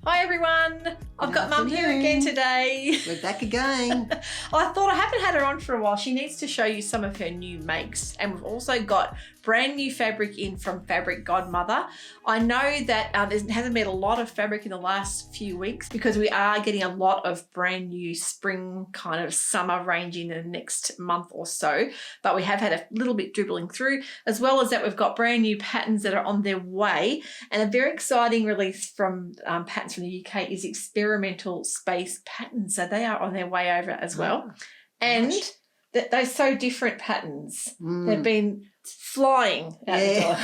Hi everyone, I've got Mum here again today. We're back again. I thought I haven't had her on for a while. She needs to show you some of her new makes, and we've also got brand new fabric in from Fabric Godmother. I know that there hasn't been a lot of fabric in the last few weeks because we are getting a lot of brand new spring kind of summer range in the next month or so, but we have had a little bit dribbling through, as well as that we've got brand new patterns that are on their way, and a very exciting release from patterns from the UK is experimental space patterns. So they are on their way over as well. And they're so different patterns. They've been flying out the door.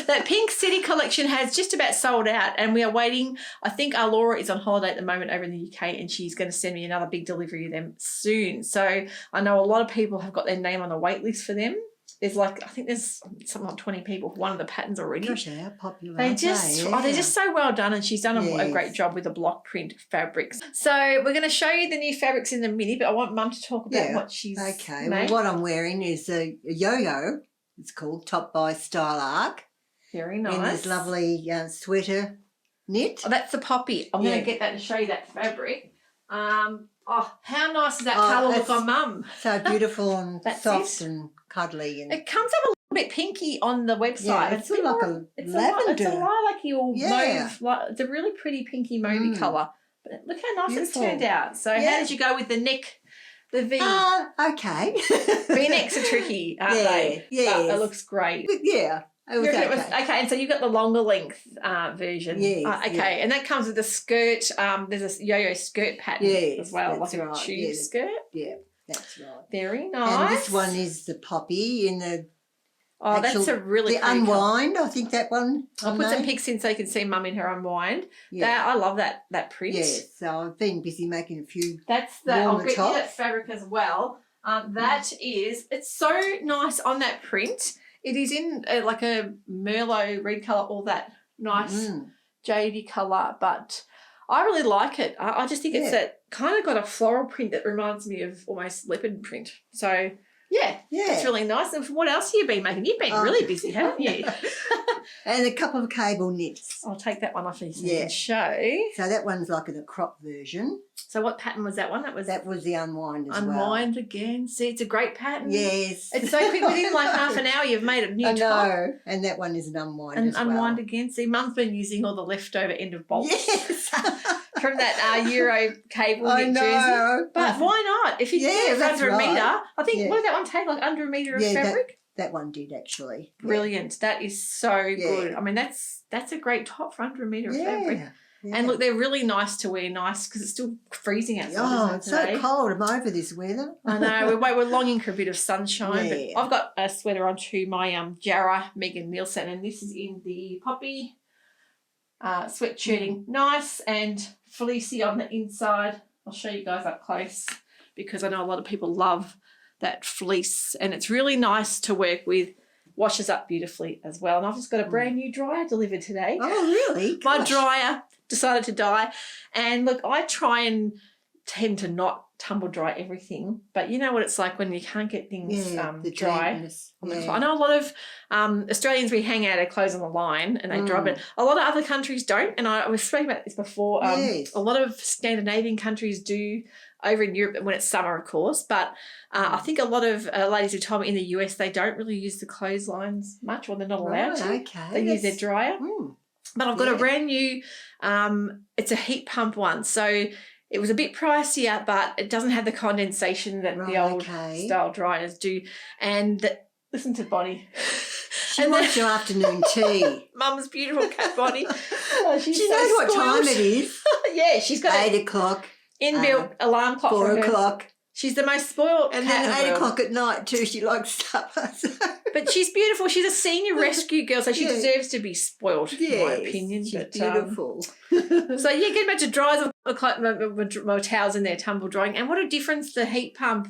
That Pink City collection has just about sold out, and we are waiting. I think our Laura is on holiday at the moment over in the UK, and she's going to send me another big delivery of them soon. So I know a lot of people have got their name on the wait list for them. There's I think there's something like 20 people for one of the patterns already. Gosh, how popular they're just so well done, and she's done a great job with the block print fabrics. So we're going to show you the new fabrics in a minute, but I want Mum to talk about what she's made. Well, what I'm wearing is a yo-yo. It's called Top by Style Arc. Very nice. In this lovely sweater knit. Oh, that's the poppy. I'm going to get that and show you that fabric. Oh, how nice does that colour look on Mum? So beautiful and soft and cuddly. And it comes up a little bit pinky on the website. Yeah, it's sort of like a lavender. It's a lilac-y or mauve. It's a really pretty pinky mauvey colour. But look how nice it's turned out. So how did you go with the neck, the V? Okay. V-necks are tricky, aren't they? Yeah. But it looks great. Yeah. It was okay, and so you've got the longer length version. Yes. And that comes with a skirt. There's a yo-yo skirt pattern as well, like a tube skirt. Yeah, that's right. Very nice. And this one is the poppy in the that's a really the unwind. I think that one. I'll put some pics in so you can see Mum in her unwind. Yeah. I love that print. Yes, so I've been busy making a few. I'll get you that fabric as well. It's so nice on that print. It is in like a Merlot red colour, all that nice jadey colour, but I really like it. I just think it's that kind of got a floral print that reminds me of almost leopard print. So, it's really nice. And what else have you been making? You've been really busy, haven't you? And a couple of cable knits. I'll take that one off and show. So that one's like in a crop version. So what pattern was that one? That was the unwind as well. Unwind again. See, it's a great pattern. Yes. It's so quick. Within like half an hour, you've made a new top. I know. And that one is an unwind as well. Unwind again. See, Mum's been using all the leftover end of bolts. Yes. From that Euro cable knit jersey. But why not? If you get it under a metre, I think, what did that one take, like under a metre of fabric? That one did actually. Brilliant. That is so good. I mean, that's a great top for under a metre of fabric. Yeah. And look, they're really nice to wear, because it's still freezing outside. Oh, it's so cold. I'm over this weather. I know. We're longing for a bit of sunshine. But I've got a sweater on to my Jarrah Megan Nielsen, and this is in the poppy sweatshirting. Nice and fleecy on the inside. I'll show you guys up close because I know a lot of people love that fleece, and it's really nice to work with. Washes up beautifully as well. And I've just got a brand new dryer delivered today. Oh, really? Gosh. My dryer decided to die. And look, I try and tend to not tumble dry everything, but you know what it's like when you can't get things dry. I know a lot of Australians, we hang out our clothes on the line and they dry, but a lot of other countries don't. And I was speaking about this before. A lot of Scandinavian countries do over in Europe when it's summer, of course, but I think a lot of ladies who told me in the US, they don't really use the clotheslines much, or they're not allowed to. Okay. They use their dryer. But I've got a brand new, it's a heat pump one. So it was a bit pricier, but it doesn't have the condensation that the old style dryers do. And listen to Bonnie. She wants your afternoon tea. Mum's beautiful cat Bonnie. She knows what time it is. She's got 8 o'clock. Inbuilt alarm clock. 4 o'clock. She's the most spoiled and cat. And then 8 o'clock at night too, she likes supper. So. But she's beautiful. She's a senior rescue girl, so she deserves to be spoiled, in my opinion. She's beautiful. So, getting back to dryers, I've got my towels in there, tumble drying. And what a difference the heat pump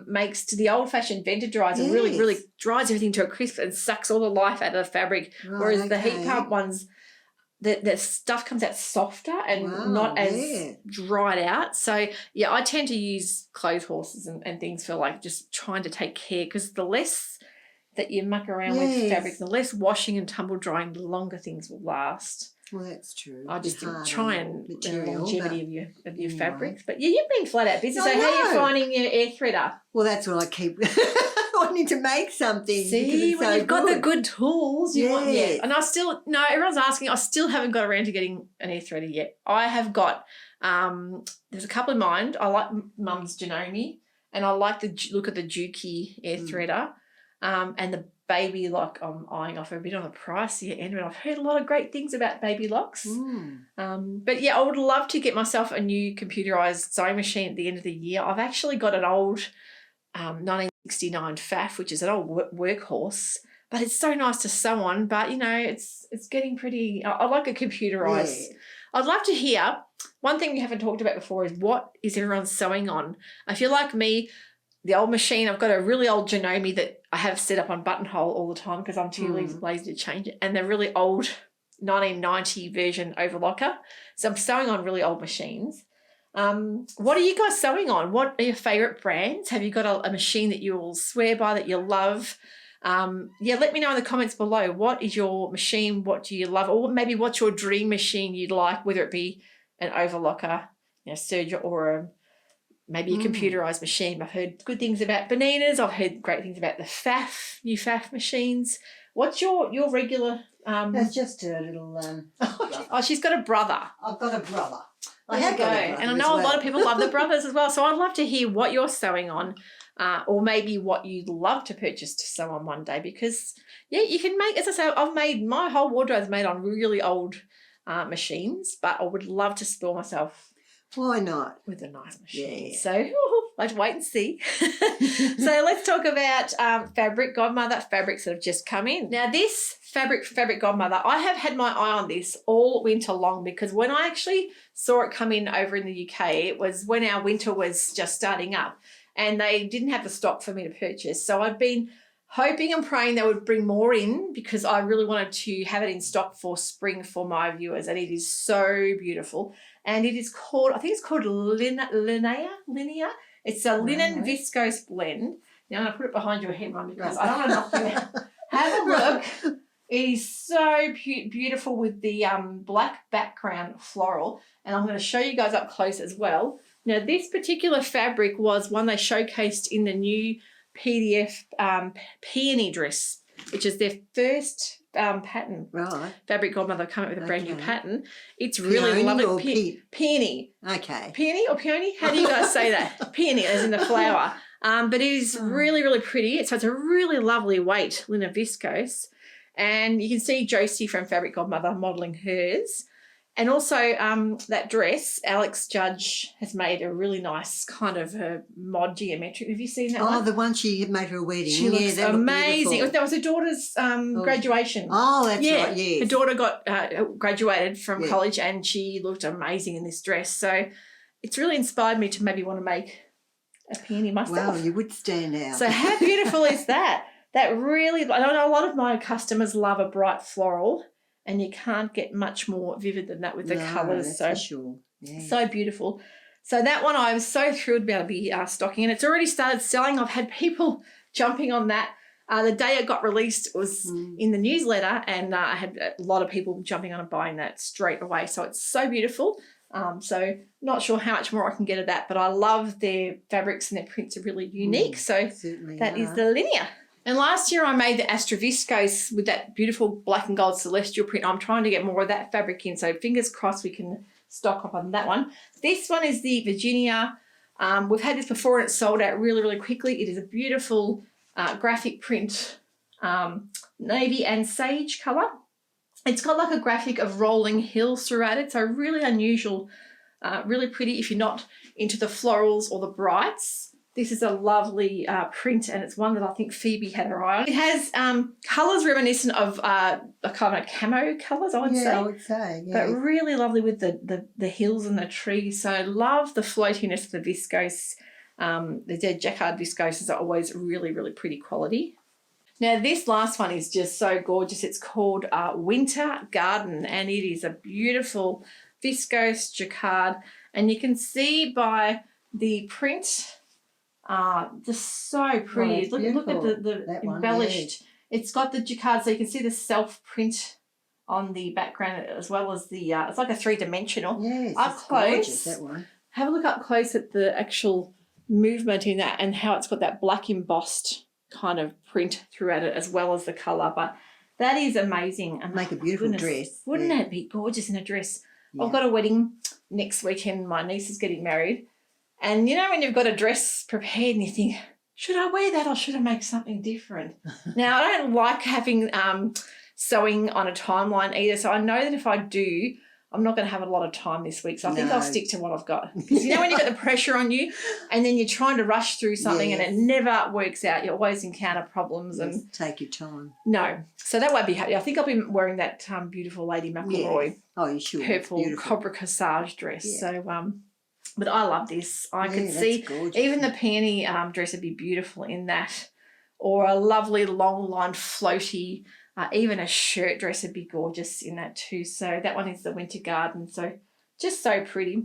makes to the old-fashioned venter dryers. It really, really dries everything to a crisp and sucks all the life out of the fabric, whereas the heat pump ones, the stuff comes out softer and not as dried out. So, I tend to use clothes horses and things for like just trying to take care, because the less that you muck around with fabric, the less washing and tumble drying, the longer things will last. Well, that's true. I just Hard try on and material, longevity of your anyway. fabrics. But yeah, you've been flat out busy. I So how are you know. finding your air threader? Well, that's what I keep wanting to make something. because See, it's when so you've got the good tools, you want, Yes. And I still, no, everyone's asking, I still haven't got around to getting an air threader yet. I have got, there's a couple in mind. I like Mum's Janome, and I like the look of the Juki air threader, and the Baby Lock. I'm eyeing off a bit on the pricier end, but I've heard a lot of great things about Baby Locks. But yeah, I would love to get myself a new computerized sewing machine at the end of the year. I've actually got an old 1969 FAF, which is an old workhorse, but it's so nice to sew on. But you know, it's getting pretty. I like a computerized. Yeah. I'd love to hear. One thing we haven't talked about before is what is everyone sewing on? I feel like me, the old machine, I've got a really old Janome that I have set up on buttonhole all the time because I'm too lazy to change it, and the really old 1990 version overlocker. So I'm sewing on really old machines. What are you guys sewing on? What are your favourite brands? Have you got a machine that you will swear by, that you love? Yeah, let me know in the comments below. What is your machine? What do you love? Or maybe what's your dream machine you'd like, whether it be an overlocker, serger, or maybe a computerized machine. I've heard good things about Boninas. I've heard great things about the FAF, new FAF machines. What's your regular? That's just a little. Oh, she's got a brother. I've got a brother. I There have you got go. a brother And I as know a lot well. of people love the brothers as well. So I'd love to hear what you're sewing on, or maybe what you'd love to purchase to sew on one day. Because yeah, you can make. As I say, I've made my whole wardrobe is made on really old machines, but I would love to spoil myself. Why not? With a nice machine. Yeah. So let's wait and see. So let's talk about Fabric Godmother fabrics that have just come in. Now this Fabric Godmother, I have had my eye on this all winter long, because when I actually saw it come in over in the UK, it was when our winter was just starting up and they didn't have the stock for me to purchase. So I've been hoping and praying they would bring more in, because I really wanted to have it in stock for spring for my viewers, and it is so beautiful. And it is called, I think it's called Linea. It's a linen viscose blend. Now I'm going to put it behind your head, Mum, because I don't want to knock you out. Have a look. It is so beautiful with the black background floral. And I'm going to show you guys up close as well. Now this particular fabric was one they showcased in the new PDF peony dress, which is their first pattern. Right. Fabric Godmother come up with a brand new pattern. It's Peony really lovely. or Peony. Okay. Peony or peony? How do you guys say that? Peony, as in the flower. But it is really, really pretty. So it's a really lovely weight, linen viscose. And you can see Josie from Fabric Godmother modelling hers. And also that dress, Alex Judge has made a really nice kind of a mod geometric. Have you seen that one? Oh, the one she made for a wedding. She looks that amazing. Looked That was her daughter's graduation. Oh, that's right, yes. Her daughter got graduated from college, and she looked amazing in this dress. So it's really inspired me to maybe want to make a peony myself. Wow, you would stand out. So how beautiful is that? That really, I know a lot of my customers love a bright floral, and you can't get much more vivid than that with the colours. That's so for sure. Yeah. So beautiful. So that one I was so thrilled to be able to be stocking, and it's already started selling. I've had people jumping on that. The day it got released, it was in the newsletter, and I had a lot of people jumping on and buying that straight away. So it's so beautiful. So not sure how much more I can get of that, but I love their fabrics, and their prints are really unique. So that is the Linea. And last year I made the Astra Viscose with that beautiful black and gold celestial print. I'm trying to get more of that fabric in, so fingers crossed we can stock up on that one. This one is the Virginia. We've had this before and it sold out really, really quickly. It is a beautiful graphic print, navy and sage colour. It's got like a graphic of rolling hills throughout it, so really unusual, really pretty if you're not into the florals or the brights. This is a lovely print, and it's one that I think Phoebe had her eye on. It has colours reminiscent of a kind of camo colours, I would say. Yeah, I would say, yeah. But really lovely with the hills and the trees. So I love the floatiness of the viscose. The dead jacquard viscoses are always really, really pretty quality. Now this last one is just so gorgeous. It's called Winter Garden, and it is a beautiful viscose jacquard. And you can see by the print, just so pretty. Look at the embellished. It's got the jacquard, so you can see the self print on the background, as well as the, it's like a three-dimensional. Yes, Up it's close, gorgeous, that one. have a look up close at the actual movement in that and how it's got that black embossed kind of print throughout it, as well as the colour. But that is amazing. And make a beautiful dress. Wouldn't it be gorgeous in a dress? Yeah. I've got a wedding next weekend. My niece is getting married. And you know when you've got a dress prepared and you think, should I wear that or should I make something different? Now, I don't like having sewing on a timeline either. So I know that if I do, I'm not going to have a lot of time this week. So I think I'll stick to what I've got. Because you know when you've got the pressure on you and then you're trying to rush through something and it never works out. You always encounter problems. And take your time. No. So that won't be happy. I think I'll be wearing that beautiful Lady McElroy you should. purple cobra corsage dress. Yeah. So, but I love this. I could see even the peony dress would be beautiful in that, or a lovely long line floaty. Even a shirt dress would be gorgeous in that too. So that one is the Winter Garden. So just so pretty.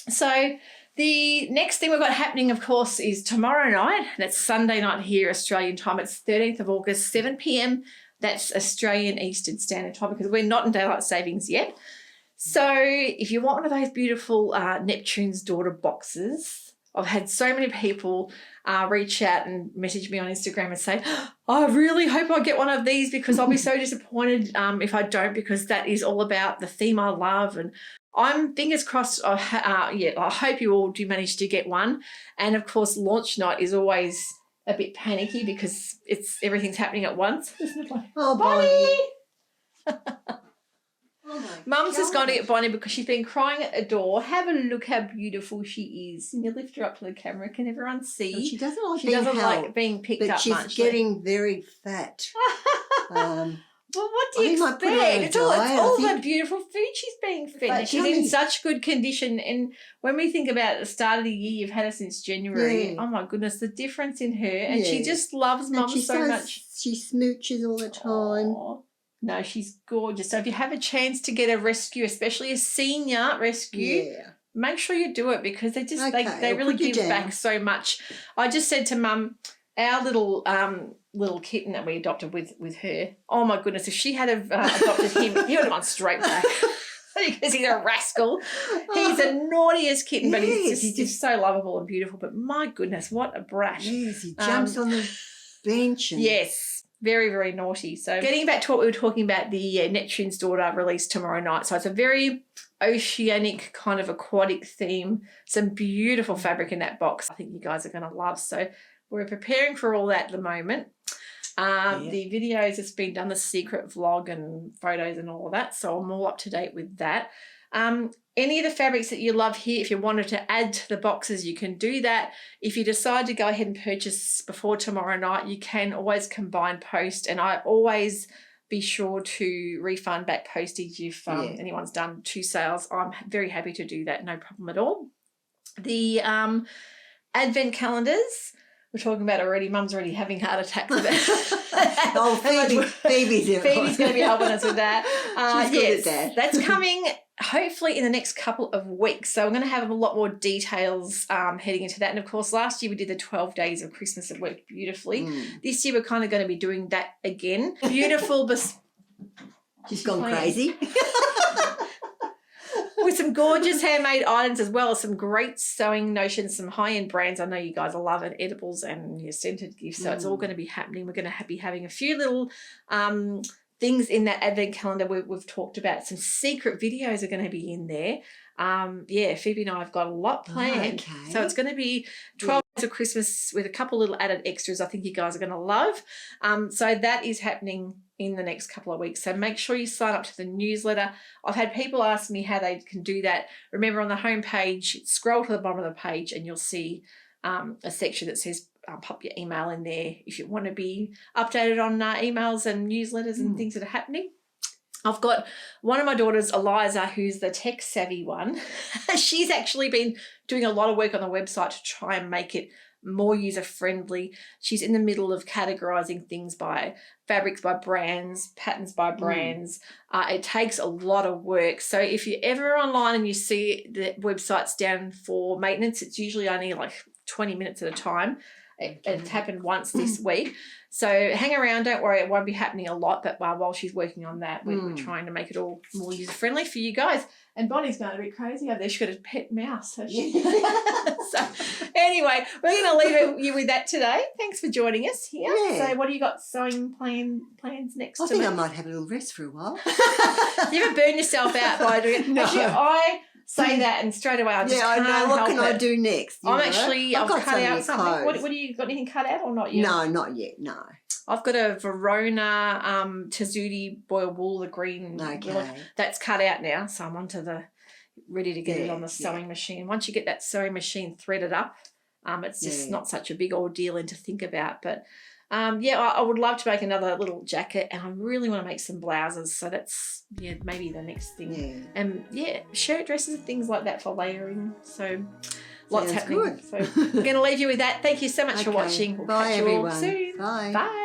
So the next thing we've got happening, of course, is tomorrow night. That's Sunday night here, Australian time. It's 13th of August, 7 p.m. That's Australian Eastern Standard Time, because we're not in daylight savings yet. So if you want one of those beautiful Neptunes Daughter boxes, I've had so many people reach out and message me on Instagram and say, I really hope I get one of these, because I'll be so disappointed if I don't, because that is all about the theme I love. And I'm fingers crossed. I hope you all do manage to get one. And of course, launch night is always a bit panicky because everything's happening at once. Oh, Bonnie! Oh Mum's just gone to get Bonnie because she's been crying at the door. Have a look how beautiful she is. And you lift her up to the camera. Can everyone see? Well, she doesn't like she doesn't like being picked up much. But she's getting very fat. Well, what do you expect? It's all the beautiful food she's being fed. She's in such good condition. And when we think about the start of the year, you've had her since January. Oh, my goodness, the difference in her. And she just loves Mum so much. She smooches all the time. Aww. No, she's gorgeous. So if you have a chance to get a rescue, especially a senior rescue, make sure you do it, because they just they really give back so much. I just said to Mum, our little kitten that we adopted with her, oh my goodness, if she had adopted him, he would have gone straight back. Because he's a rascal. He's the naughtiest kitten, but he's just so lovable and beautiful. But my goodness, what a brat. Yes, he jumps on the bench. Yes. Very, very naughty. So getting back to what we were talking about, the Neptunes Daughter released tomorrow night. So it's a very oceanic kind of aquatic theme. Some beautiful fabric in that box I think you guys are going to love. So we're preparing for all that at the moment. The videos has been done, the secret vlog and photos and all of that. So I'm all up to date with that. Any of the fabrics that you love here, if you wanted to add to the boxes, you can do that. If you decide to go ahead and purchase before tomorrow night, you can always combine post, and I always be sure to refund back postage if anyone's done 2 sales. I'm very happy to do that, no problem at all. The advent calendars, we're talking about already. Mum's already having heart attacks with that. Oh, Phoebe's going to be helping us with that. She's good at that. That's coming hopefully in the next couple of weeks. So I'm going to have a lot more details heading into that. And of course, last year we did the 12 days of Christmas. It worked beautifully. This year we're kind of going to be doing that again. Beautiful. She's gone crazy. With some gorgeous handmade items, as well as some great sewing notions, some high-end brands I know you guys will love, and edibles and your scented gifts. So it's all going to be happening. We're going to be having a few little things in that advent calendar we've talked about. Some secret videos are going to be in there. Phoebe and I have got a lot planned. Okay. So it's going to be 12 days of Christmas with a couple little added extras I think you guys are going to love. So that is happening in the next couple of weeks. So make sure you sign up to the newsletter. I've had people ask me how they can do that. Remember, on the home page, scroll to the bottom of the page and you'll see a section that says pop your email in there if you want to be updated on emails and newsletters and things that are happening. I've got one of my daughters, Eliza, who's the tech savvy one. She's actually been doing a lot of work on the website to try and make it more user-friendly. She's in the middle of categorizing things by fabrics by brands, patterns by brands. It takes a lot of work. So if you're ever online and you see the website's down for maintenance, it's usually only like 20 minutes at a time. It's happened once this week. So hang around, don't worry, it won't be happening a lot, but while she's working on that, we're trying to make it all more user-friendly for you guys. And Bonnie's going a bit crazy over there. She's got a pet mouse. So anyway, we're going to leave you with that today. Thanks for joining us here. Yeah. So what do you got sewing plans next I think I might have a little rest for a while. You haven't burned yourself out by doing it. No. Actually, I say that and straight away I just can't I know. What help can I do next? I've cut out something. Clothes. What do you got anything cut out or not yet? No, not yet. No. I've got a Verona Tessuti boiled wool, the green. Okay. That's cut out now, so I'm onto the ready to get it on the sewing machine. Once you get that sewing machine threaded up, it's just not such a big ordeal and to think about. But I would love to make another little jacket, and I really want to make some blouses. So that's maybe the next thing. Yeah. And shirt dresses and things like that for layering. So lots happening. Good. So I'm going to leave you with that. Thank you so much for watching. We'll Bye, catch you all everyone. soon. Bye. Bye.